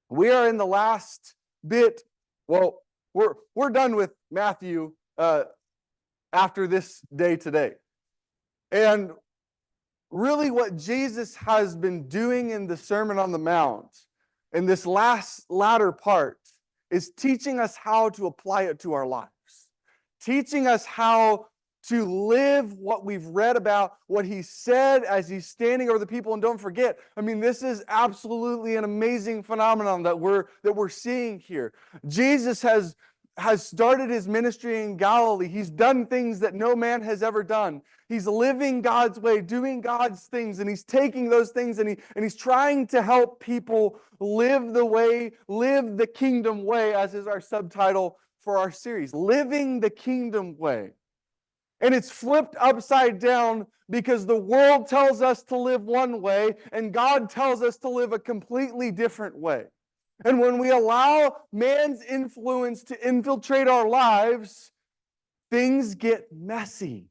We are in the last bit. Well, we're done with Matthew after this day today. And really what Jesus has been doing in the Sermon on the Mount, in this latter part, is teaching us how to apply it to our lives. Teaching us how to live what we've read about, what he said as he's standing over the people. And don't forget, I mean, this is absolutely an amazing phenomenon that we're seeing here. Jesus has started his ministry in Galilee. He's done things that no man has ever done. He's living God's way, doing God's things, and he's taking those things and he's trying to help people live the kingdom way, as is our subtitle for our series, Living the Kingdom Way. And it's flipped upside down because the world tells us to live one way and God tells us to live a completely different way. And when we allow man's influence to infiltrate our lives, things get messy.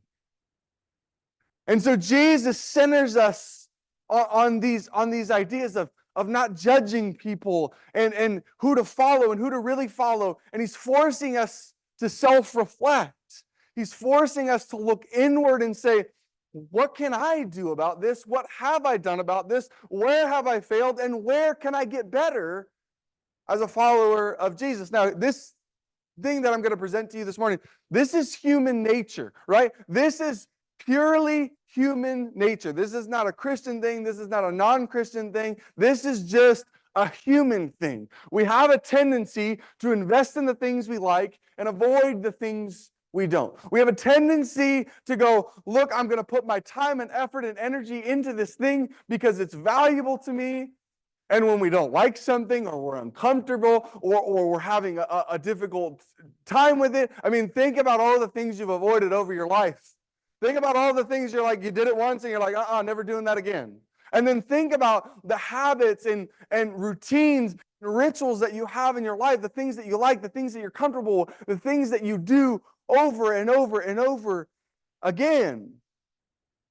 And so Jesus centers us on these ideas of not judging people and who to follow and who to really follow. And he's forcing us to self-reflect. He's forcing us to look inward and say, what can I do about this? What have I done about this? Where have I failed? And where can I get better as a follower of Jesus? Now, this thing that I'm going to present to you this morning, this is human nature, right? This is purely human nature. This is not a Christian thing. This is not a non-Christian thing. This is just a human thing. We have a tendency to invest in the things we like and avoid the things we don't. We have a tendency to go, look, I'm going to put my time and effort and energy into this thing because it's valuable to me. And when we don't like something or we're uncomfortable or we're having a difficult time with it, I mean, think about all the things you've avoided over your life. Think about all the things you did it once and you're like, never doing that again. And then think about the habits and routines, rituals that you have in your life, the things that you like, the things that you're comfortable with, the things that you do over and over and over again.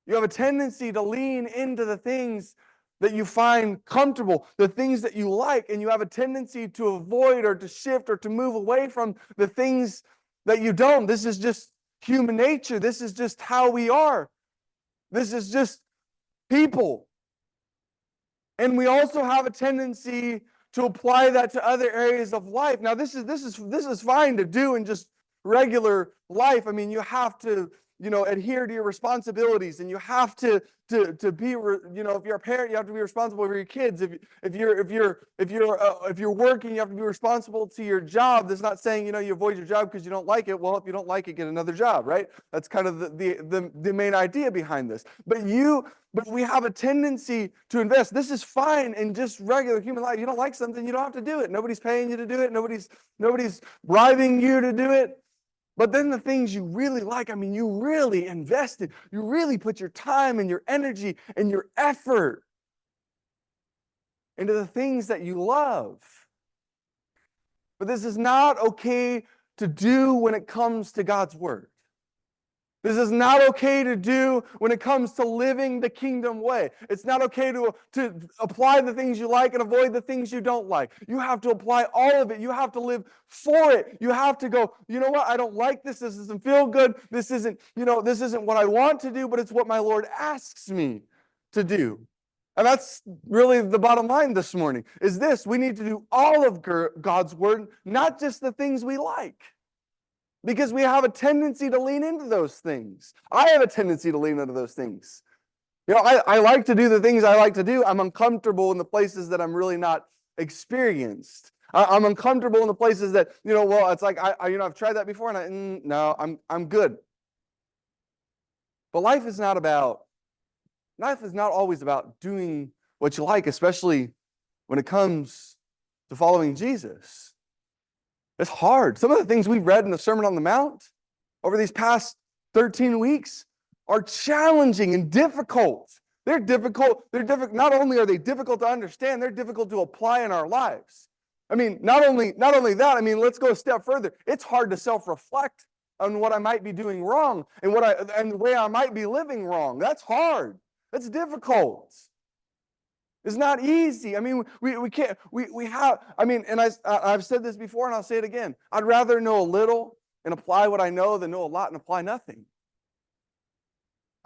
You have a tendency to lean into the things that you find comfortable, the things that you like, and you have a tendency to avoid or to shift or to move away from the things that you don't. This is just human nature. This is just how we are. This is just people. And we also have a tendency to apply that to other areas of life. Now, this is fine to do in just regular life. I mean, you have to, adhere to your responsibilities, and you have to be, if you're a parent, you have to be responsible for your kids. If you're working, you have to be responsible to your job. That's not saying, you avoid your job because you don't like it. Well, if you don't like it, get another job, right? That's kind of the main idea behind this. But we have a tendency to invest. This is fine in just regular human life. You don't like something, you don't have to do it. Nobody's paying you to do it. Nobody's bribing you to do it. But then the things you really like, I mean, you really invested. You really put your time and your energy and your effort into the things that you love. But this is not okay to do when it comes to God's word. This is not okay to do when it comes to living the kingdom way. It's not okay to apply the things you like and avoid the things you don't like. You have to apply all of it. You have to live for it. You have to go, you know what? I don't like this. This doesn't feel good. This isn't what I want to do, but it's what my Lord asks me to do. And that's really the bottom line this morning, is this: we need to do all of God's word, not just the things we like. Because we have a tendency to lean into those things. I have a tendency to lean into those things. I like to do the things I like to do. I'm uncomfortable in the places that I'm really not experienced. I'm uncomfortable in the places that, it's like, I've tried that before and no, I'm good. But life is not always about doing what you like, especially when it comes to following Jesus. It's hard. Some of the things we've read in the Sermon on the Mount over these past 13 weeks are challenging and difficult. They're difficult. Not only are they difficult to understand, they're difficult to apply in our lives. I mean, not only that, I mean, let's go a step further. It's hard to self-reflect on what I might be doing wrong and the way I might be living wrong. That's hard. That's difficult. It's not easy. I mean, we can't, we have, I mean, and I've said this before and I'll say it again. I'd rather know a little and apply what I know than know a lot and apply nothing.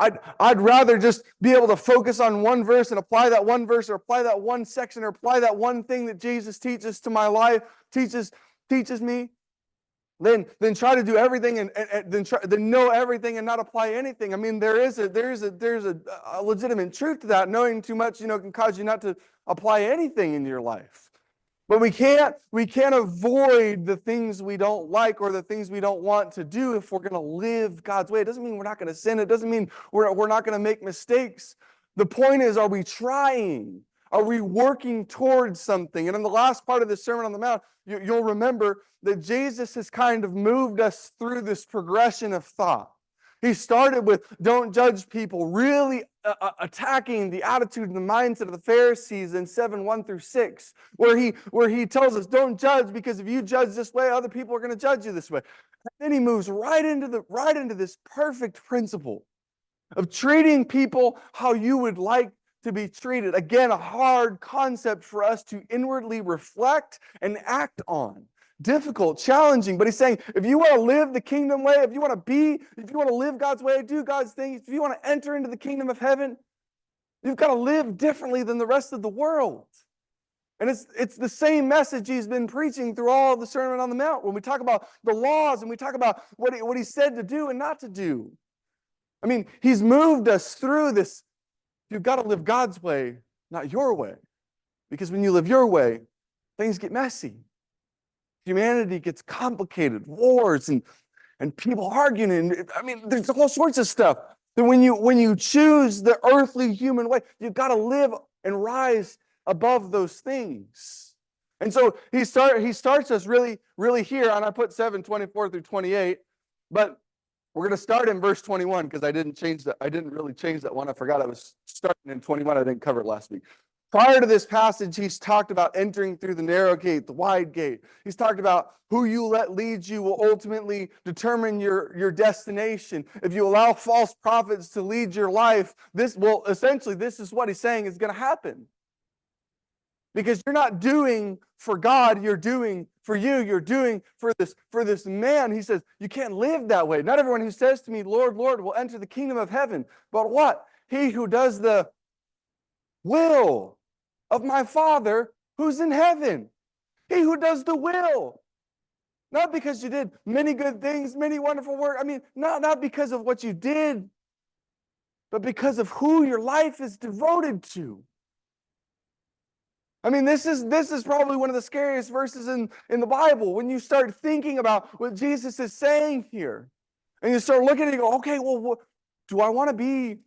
I'd rather just be able to focus on one verse and apply that one verse or apply that one section or apply that one thing that Jesus teaches to my life, teaches me, than try to do everything and then know everything and not apply anything. I mean, there's a legitimate truth to that. Knowing too much, can cause you not to apply anything in your life. But we can't avoid the things we don't like or the things we don't want to do if we're going to live God's way. It doesn't mean we're not going to sin. It doesn't mean we're not going to make mistakes. The point is, are we trying? Are we working towards something? And in the last part of the Sermon on the Mount, you'll remember that Jesus has kind of moved us through this progression of thought. He started with don't judge people, really attacking the attitude and the mindset of the Pharisees in 7:1-6, where he tells us don't judge because if you judge this way, other people are going to judge you this way. And then he moves right into this perfect principle of treating people how you would like to be treated. Again, a hard concept for us to inwardly reflect and act on. Difficult, challenging, but he's saying, if you want to live the kingdom way, if you want to live God's way, do God's things, if you want to enter into the kingdom of heaven, you've got to live differently than the rest of the world. And it's the same message he's been preaching through all of the Sermon on the Mount when we talk about the laws and we talk about what he said to do and not to do. I mean, he's moved us through this. You've got to live God's way, not your way. Because when you live your way, things get messy. Humanity gets complicated, wars and people arguing. And I mean, there's all sorts of stuff. That when you choose the earthly human way, you've got to live and rise above those things. And so he starts us really, really here, and I put 7:24-28, but we're going to start in verse 21 because I didn't really change that one. I forgot I was starting in 21. I didn't cover it last week. Prior to this passage, he's talked about entering through the narrow gate, the wide gate. He's talked about who you let lead you will ultimately determine your destination. If you allow false prophets to lead your life, this is what he's saying is going to happen. Because you're not doing for God, you're doing for you, you're doing for this man. He says, you can't live that way. Not everyone who says to me, Lord, Lord, will enter the kingdom of heaven. But what? He who does the will of my Father who's in heaven. He who does the will. Not because you did many good things, many wonderful work. I mean, not because of what you did, but because of who your life is devoted to. I mean, this is probably one of the scariest verses in the Bible when you start thinking about what Jesus is saying here. And you start looking at it and go, okay, well, do I want to be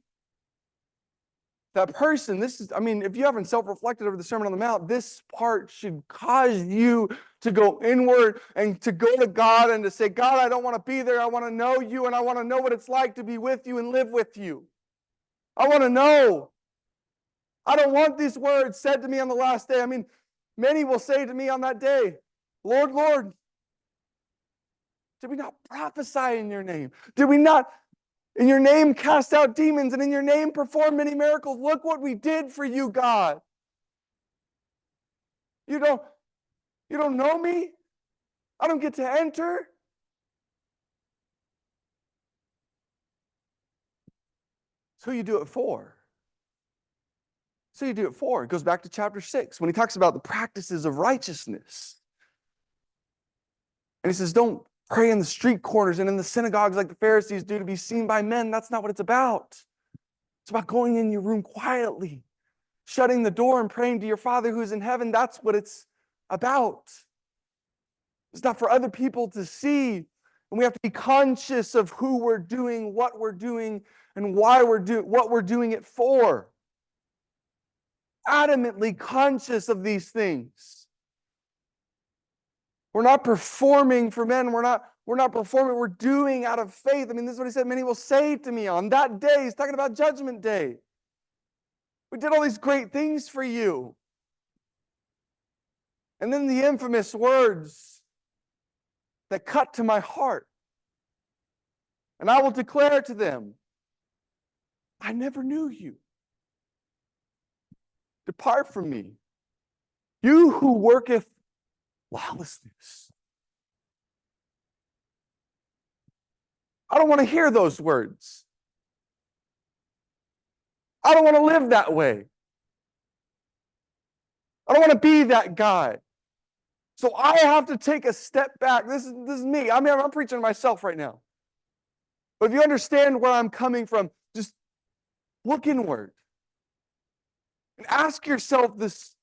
that person? If you haven't self-reflected over the Sermon on the Mount, this part should cause you to go inward and to go to God and to say, God, I don't want to be there. I want to know you and I want to know what it's like to be with you and live with you. I want to know. I don't want these words said to me on the last day. I mean, many will say to me on that day, Lord, Lord, did we not prophesy in your name? Did we not in your name cast out demons and in your name perform many miracles? Look what we did for you, God. You don't know me? I don't get to enter? It's who you do it for. So you do it for. It goes back to chapter 6 when he talks about the practices of righteousness. And he says, don't pray in the street corners and in the synagogues like the Pharisees do to be seen by men. That's not what it's about. It's about going in your room quietly, shutting the door and praying to your Father who's in heaven. That's what it's about. It's not for other people to see. And we have to be conscious of who we're doing, what we're doing, and why what we're doing it for. Adamantly conscious of these things. We're not performing for men. We're not performing. We're doing out of faith. I mean, this is what he said. Many will say to me on that day. He's talking about Judgment Day. We did all these great things for you. And then the infamous words that cut to my heart. And I will declare to them, I never knew you. depart from me. You who worketh lawlessness. I don't want to hear those words. I don't want to live that way. I don't want to be that guy. So I have to take a step back. This is me. I mean, I'm preaching to myself right now. But if you understand where I'm coming from, just look inward and ask yourself this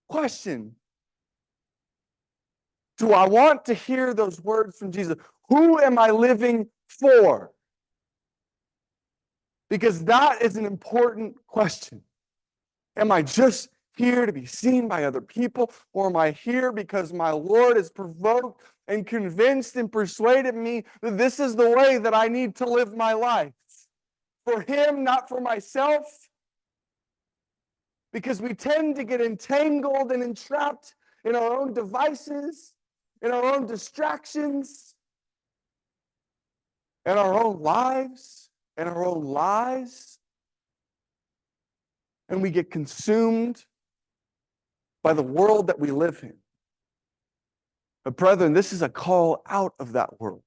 question. Do I want to hear those words from Jesus? Who am I living for? Because that is an important question. Am I just here to be seen by other people, or am I here because my Lord has provoked and convinced and persuaded me that this is the way that I need to live my life? For Him, not for myself. Because we tend to get entangled and entrapped in our own devices, in our own distractions, in our own lives, in our own lies. And we get consumed by the world that we live in. But brethren, this is a call out of that world.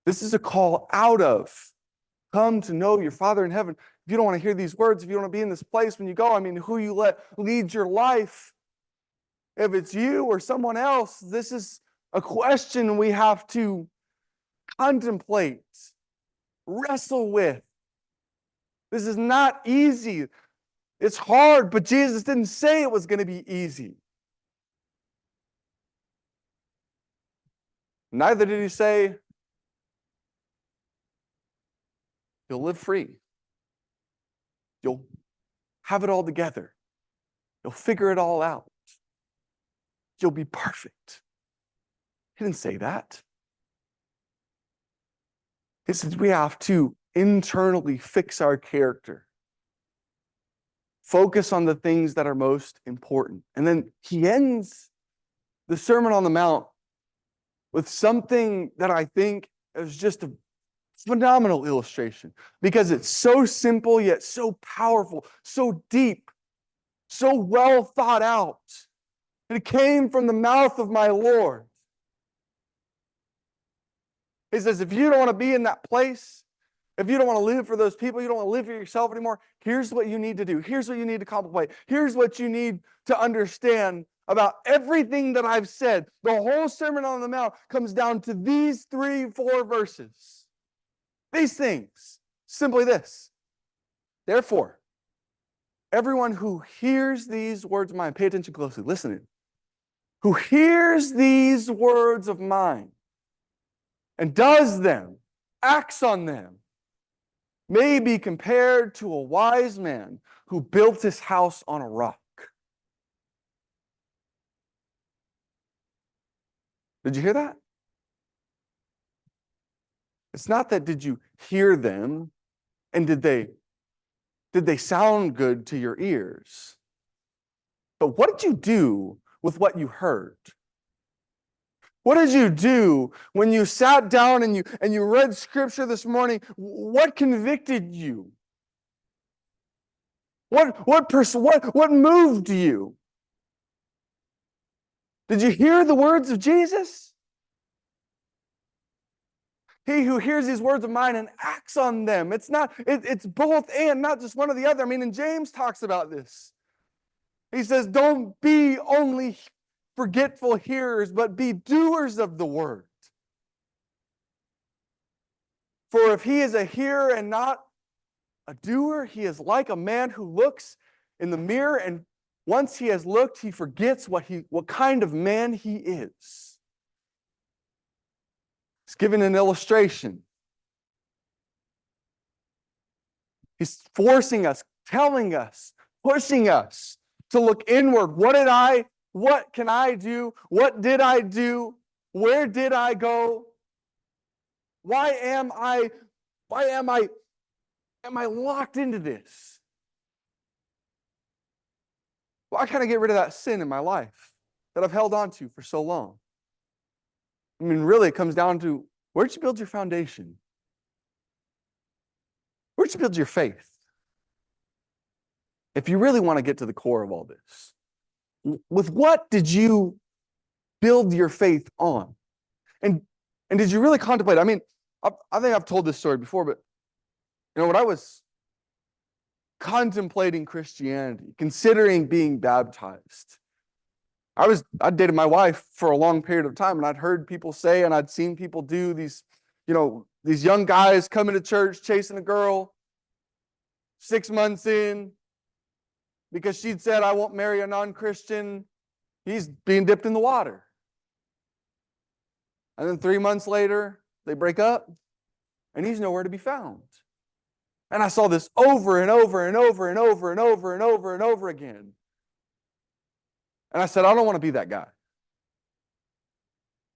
This is a call out of come to know your Father in heaven. If you don't want to hear these words, if you don't want to be in this place when you go, I mean, who you let lead your life, if it's you or someone else, this is a question we have to contemplate, wrestle with. This is not easy. It's hard, but Jesus didn't say it was going to be easy. Neither did He say, you'll live free. You'll have it all together. You'll figure it all out. You'll be perfect. He didn't say that. He said we have to internally fix our character. Focus on the things that are most important. And then He ends the Sermon on the Mount with something that I think is just a phenomenal illustration, because it's so simple yet so powerful, so deep, so well thought out. And it came from the mouth of my Lord. He says, if you don't want to be in that place, if you don't want to live for those people, you don't want to live for yourself anymore, here's what you need to do. Here's what you need to contemplate. Here's what you need to understand about everything that I've said. The whole Sermon on the Mount comes down to these 3-4 verses. These things. Simply this. Therefore, everyone who hears these words of mine, pay attention closely, listen. Who hears these words of mine and does them, acts on them, may be compared to a wise man who built his house on a rock. Did you hear that? It's not that did you hear them and did they sound good to your ears? But what did you do with what you heard? What did you do when you sat down and you read Scripture this morning? What convicted you? What moved you? Did you hear the words of Jesus? He who hears these words of mine and acts on them. It's both and, not just one or the other. I mean, and James talks about this. He says, don't be only forgetful hearers, but be doers of the word. For if he is a hearer and not a doer, he is like a man who looks in the mirror, and once he has looked, he forgets what kind of man he is. He's giving an illustration. He's forcing us, telling us, pushing us to look inward. What can I do? What did I do? Where did I go? Why am I locked into this? Why can't I get rid of that sin in my life that I've held on to for so long? I mean, really, it comes down to, where'd you build your foundation? Where'd you build your faith? if you really want to get to the core of all this, with what did you build your faith on? And and did you really contemplate? I mean, I think I've told this story before, but when I was contemplating Christianity, considering being baptized, I dated my wife for a long period of time, and I'd heard people say, and I'd seen people do these, these young guys coming to church chasing a girl 6 months in because she'd said, I won't marry a non-Christian. He's being dipped in the water. And then 3 months later, they break up, and he's nowhere to be found. And I saw this over and over and over and over and over and over and over again. And I said, I don't want to be that guy.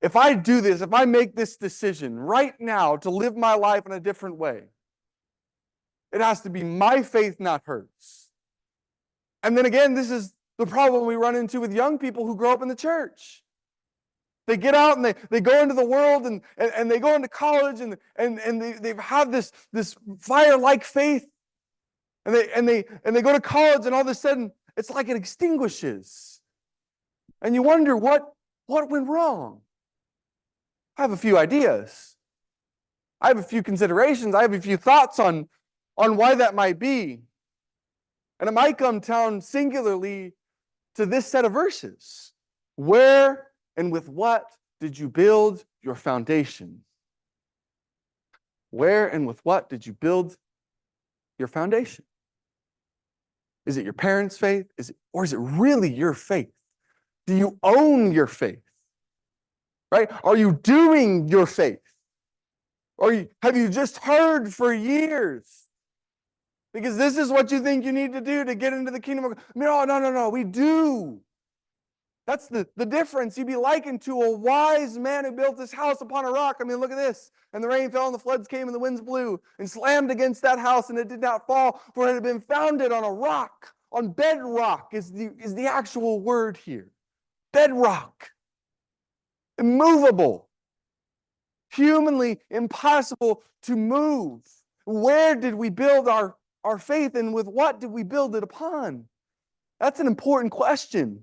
If I do this, if I make this decision right now to live my life in a different way, it has to be my faith, not hers. And then again, this is the problem we run into with young people who grow up in the church. They get out and they go into the world and they go into college and they have this fire-like faith. And they go to college and all of a sudden it's like it extinguishes. And you wonder what went wrong. I have a few ideas. I have a few considerations. I have a few thoughts on why that might be. And it might come down singularly to this set of verses. Where and with what did you build your foundation? Where and with what did you build your foundation? Is it your parents' faith? Or is it really your faith? Do you own your faith? Right? Are you doing your faith? Or have you just heard for years? Because this is what you think you need to do to get into the kingdom of God. No. We do. That's the difference. You'd be likened to a wise man who built his house upon a rock. I mean, look at this. And the rain fell, and the floods came, and the winds blew, and slammed against that house, and it did not fall, for it had been founded on a rock. On bedrock is the actual word here. Bedrock. Immovable. Humanly impossible to move. Where did we build our faith, and with what did we build it upon? That's an important question.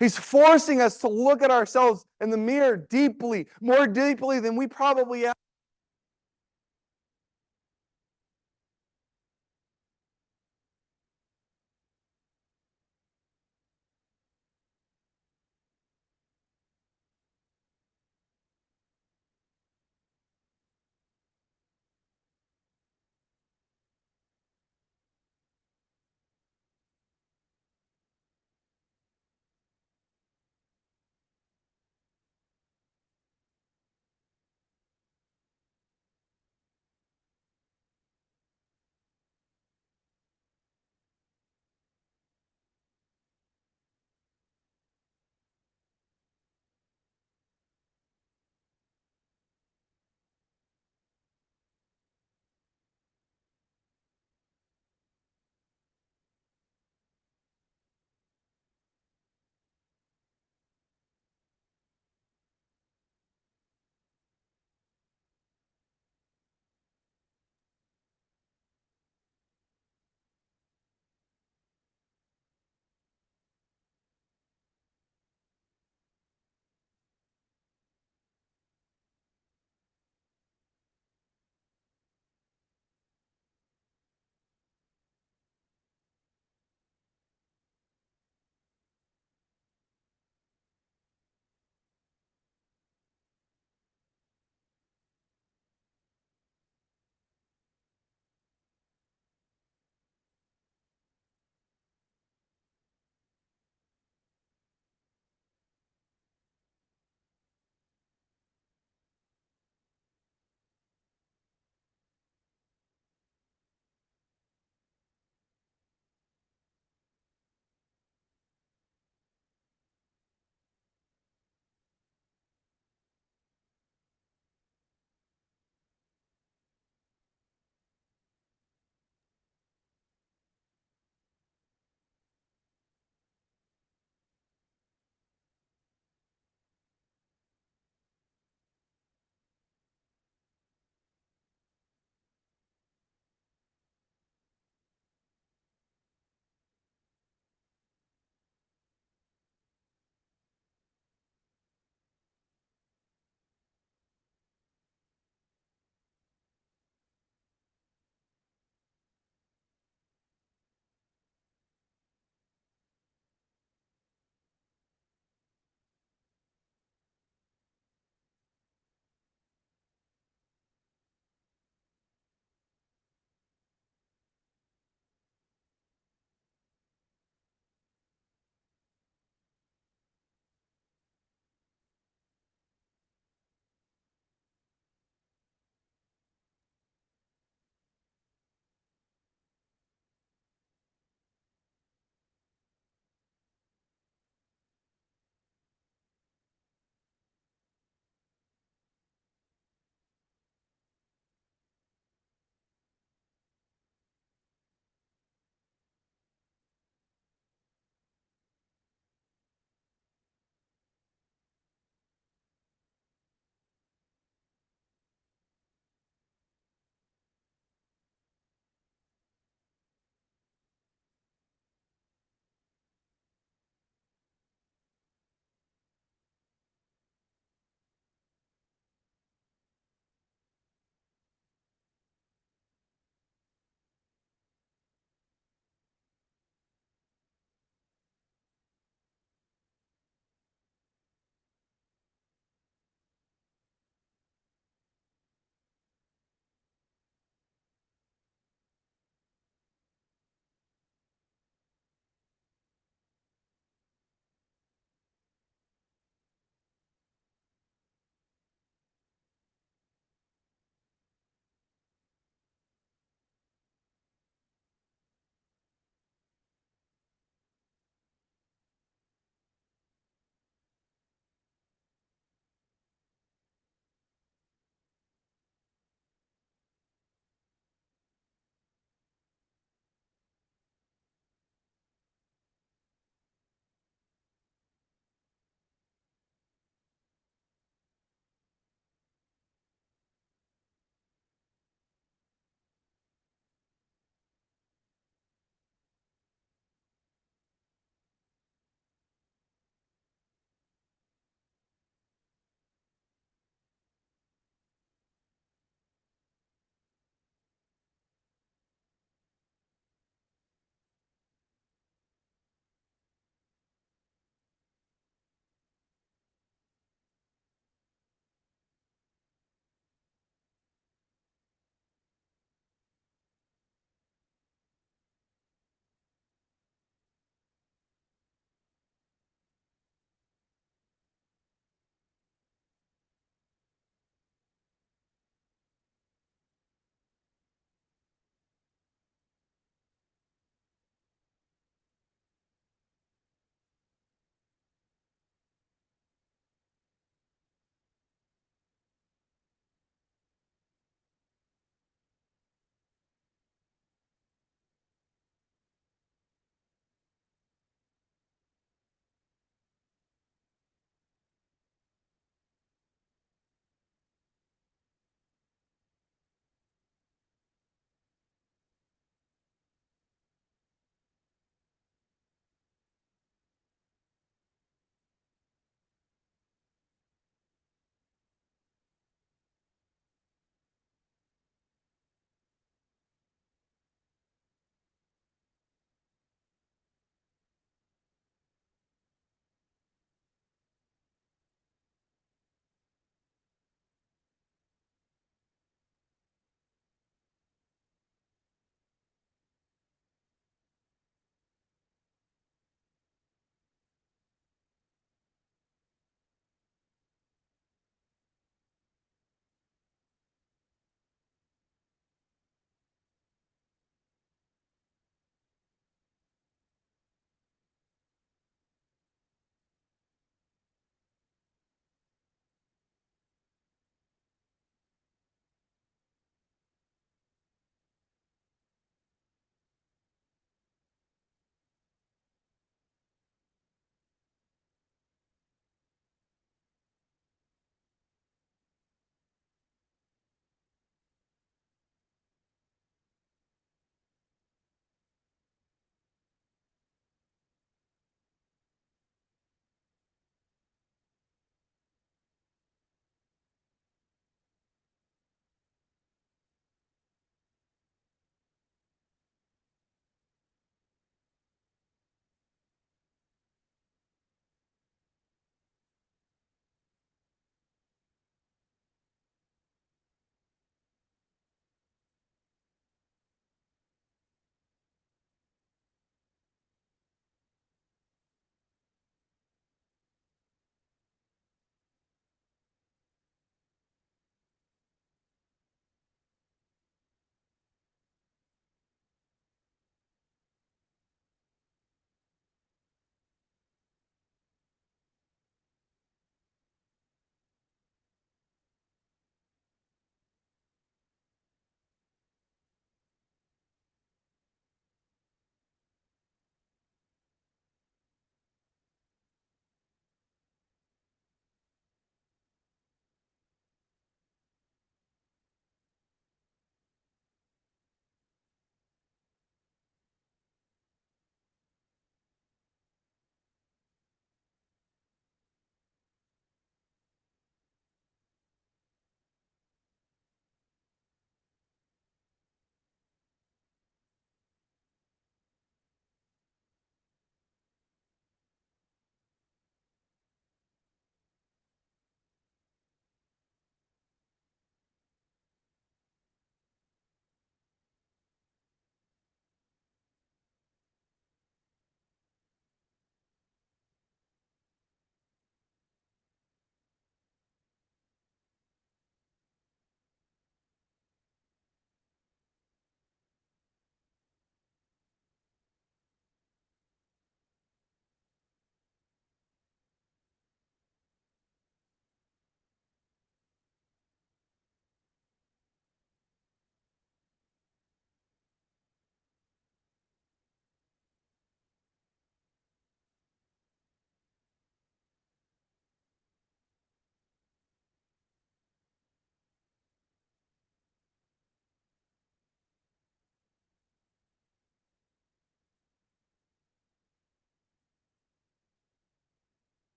He's forcing us to look at ourselves in the mirror deeply, more deeply than we probably have.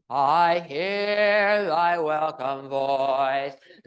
I hear thy welcome voice.